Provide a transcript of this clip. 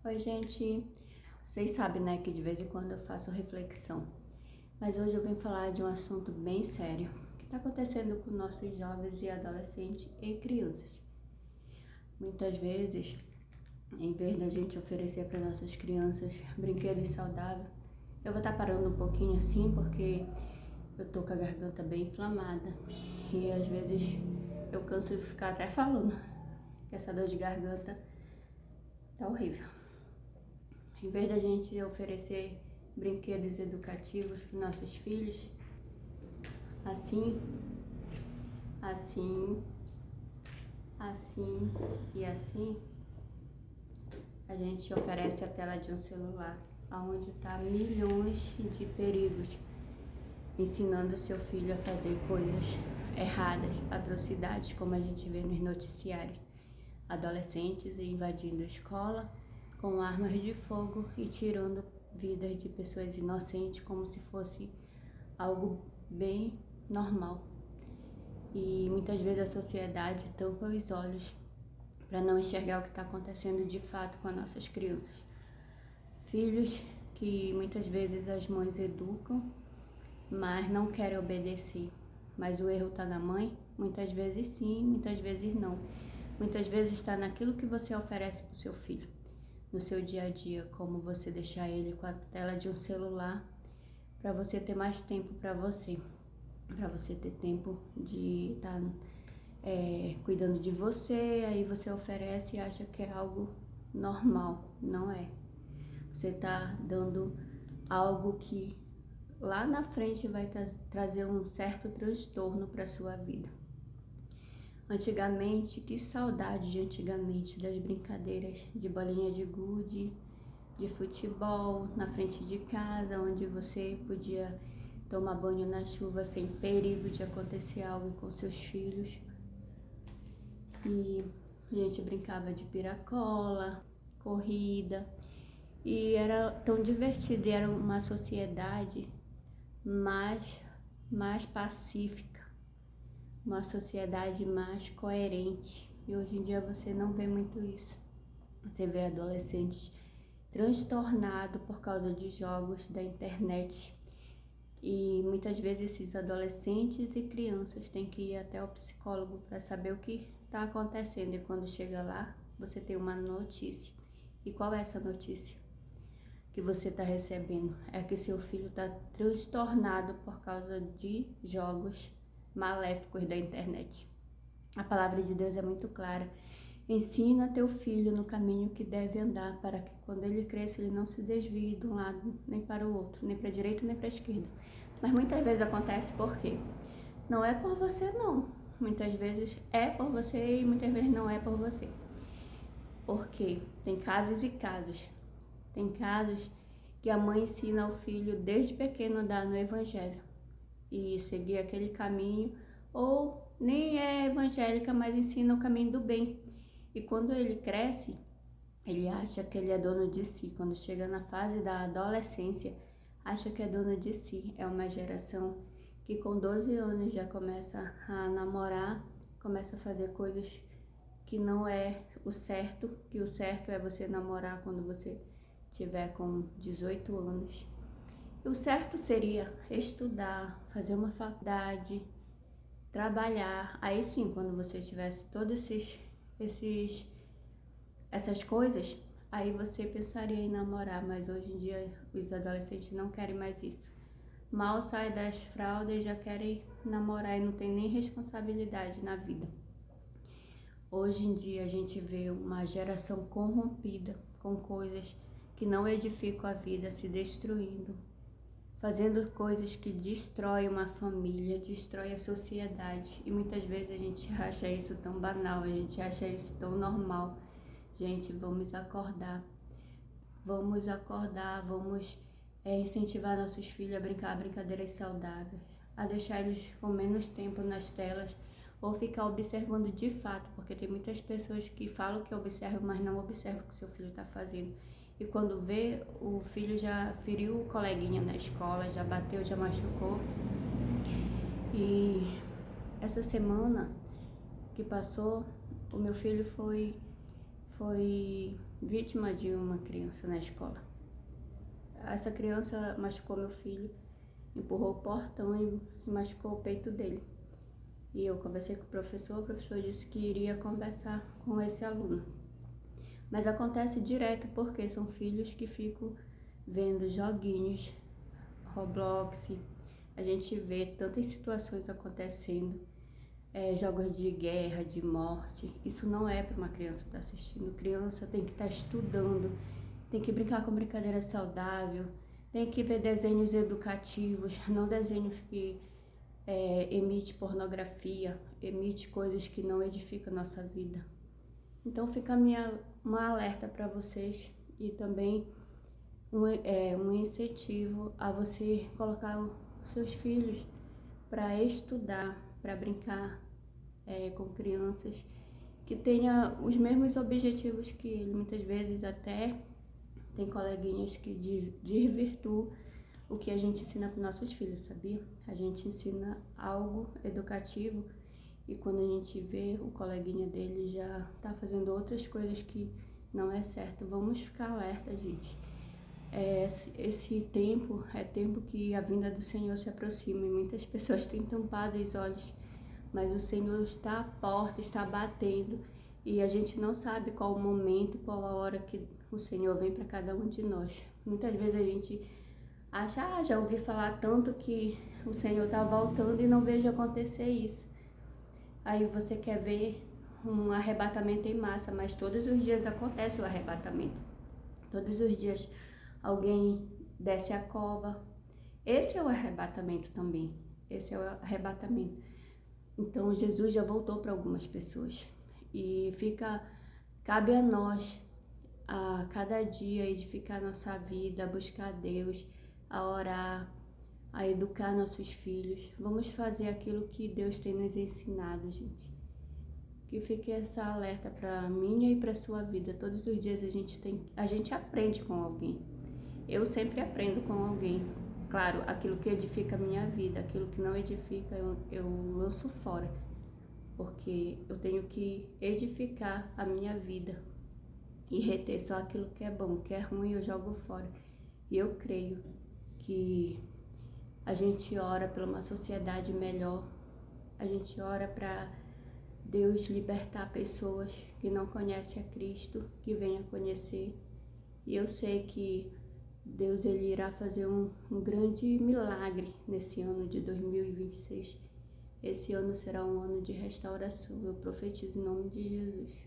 Oi, gente. Vocês sabem, né, que de vez em quando eu faço reflexão. Mas hoje eu vim falar de um assunto bem sério que está acontecendo com nossos jovens e adolescentes e crianças. Muitas vezes, em vez da gente oferecer para nossas crianças brinquedos saudáveis, eu vou estar parando um pouquinho assim porque eu tô com a garganta bem inflamada e às vezes eu canso de ficar até falando que essa dor de garganta tá horrível. Em vez da gente oferecer brinquedos educativos para nossos filhos, assim e assim, a gente oferece a tela de um celular, onde está milhões de perigos, ensinando seu filho a fazer coisas erradas, atrocidades, como a gente vê nos noticiários. Adolescentes invadindo a escola com armas de fogo e tirando vidas de pessoas inocentes como se fosse algo bem normal. E muitas vezes a sociedade tampa os olhos para não enxergar o que está acontecendo de fato com as nossas crianças. Filhos que muitas vezes as mães educam, mas não querem obedecer. Mas o erro está na mãe? Muitas vezes sim, muitas vezes não. Muitas vezes está naquilo que você oferece para o seu filho, no seu dia a dia, como você deixar ele com a tela de um celular para você ter mais tempo para você ter tempo de estar cuidando de você. Aí você oferece e acha que é algo normal, não é. Você está dando algo que lá na frente vai trazer um certo transtorno para sua vida. Antigamente, que saudade de antigamente, das brincadeiras de bolinha de gude, de futebol, na frente de casa, onde você podia tomar banho na chuva sem perigo de acontecer algo com seus filhos. E a gente brincava de piracola, corrida, e era tão divertido, e era uma sociedade mais pacífica, uma sociedade mais coerente. E hoje em dia você não vê muito isso. Você vê adolescentes transtornados por causa de jogos da internet. E muitas vezes esses adolescentes e crianças têm que ir até o psicólogo para saber o que está acontecendo. E quando chega lá, você tem uma notícia. E qual é essa notícia que você está recebendo? É que seu filho está transtornado por causa de jogos maléficos da internet. A palavra de Deus é muito clara. Ensina teu filho no caminho que deve andar, para que quando ele cresça ele não se desvie de um lado nem para o outro, nem para a direita nem para a esquerda. Mas muitas vezes acontece por quê? Não é por você não. Muitas vezes é por você e muitas vezes não é por você. Porque tem casos e casos. Tem casos que a mãe ensina ao filho desde pequeno a andar no evangelho e seguir aquele caminho, ou nem é evangélica, mas ensina o caminho do bem. E quando ele cresce, ele acha que ele é dono de si. Quando chega na fase da adolescência, acha que é dono de si. É uma geração que com 12 anos já começa a namorar, começa a fazer coisas que não é o certo, que o certo é você namorar quando você tiver com 18 anos. E o certo seria estudar, fazer uma faculdade, trabalhar. Aí sim, quando você tivesse todos essas coisas, aí você pensaria em namorar. Mas hoje em dia os adolescentes não querem mais isso. Mal sai das fraldas e já querem namorar e não tem nem responsabilidade na vida. Hoje em dia a gente vê uma geração corrompida com coisas que não edificam a vida, se destruindo, fazendo coisas que destroem uma família, destroem a sociedade. E muitas vezes a gente acha isso tão banal, a gente acha isso tão normal. Gente, vamos acordar, vamos incentivar nossos filhos a brincar brincadeiras saudáveis, a deixar eles com menos tempo nas telas, ou ficar observando de fato, porque tem muitas pessoas que falam que observam, mas não observam o que seu filho está fazendo. E quando vê, o filho já feriu o coleguinha na escola, já bateu, já machucou. E essa semana que passou, o meu filho foi vítima de uma criança na escola. Essa criança machucou meu filho, empurrou o portão e machucou o peito dele. E eu conversei com o professor disse que iria conversar com esse aluno. Mas acontece direto porque são filhos que ficam vendo joguinhos, Roblox. A gente vê tantas situações acontecendo, jogos de guerra, de morte. Isso não é para uma criança estar assistindo. Criança tem que estar estudando, tem que brincar com brincadeira saudável, tem que ver desenhos educativos, não desenhos que emite pornografia, emite coisas que não edificam a nossa vida. Então fica uma alerta para vocês e também um incentivo a você colocar os seus filhos para estudar, para brincar com crianças que tenham os mesmos objetivos que ele. Muitas vezes até tem coleguinhas que desvirtuam o que a gente ensina para nossos filhos, sabia? A gente ensina algo educativo e quando a gente vê, o coleguinha dele já tá fazendo outras coisas que não é certo. Vamos ficar alerta, gente. Esse tempo é tempo que a vinda do Senhor se aproxima e muitas pessoas têm tampado os olhos, mas o Senhor está à porta, está batendo e a gente não sabe qual o momento, qual a hora que o Senhor vem para cada um de nós. Muitas vezes a gente acha, já ouvi falar tanto que o Senhor está voltando e não vejo acontecer isso. Aí você quer ver um arrebatamento em massa, mas todos os dias acontece o arrebatamento. Todos os dias alguém desce a cova. Esse é o arrebatamento também. Esse é o arrebatamento. Então Jesus já voltou para algumas pessoas. E cabe a nós, a cada dia, edificar nossa vida, a buscar Deus, a orar, a educar nossos filhos. Vamos fazer aquilo que Deus tem nos ensinado, gente. Que fique essa alerta para minha e para sua vida. Todos os dias a gente aprende com alguém. Eu sempre aprendo com alguém. Claro, aquilo que edifica a minha vida, aquilo que não edifica, eu lanço fora. Porque eu tenho que edificar a minha vida e reter só aquilo que é bom, o que é ruim eu jogo fora. E eu creio que a gente ora por uma sociedade melhor, a gente ora para Deus libertar pessoas que não conhecem a Cristo, que venham conhecer. E eu sei que Deus ele irá fazer um grande milagre nesse ano de 2026. Esse ano será um ano de restauração. Eu profetizo em nome de Jesus.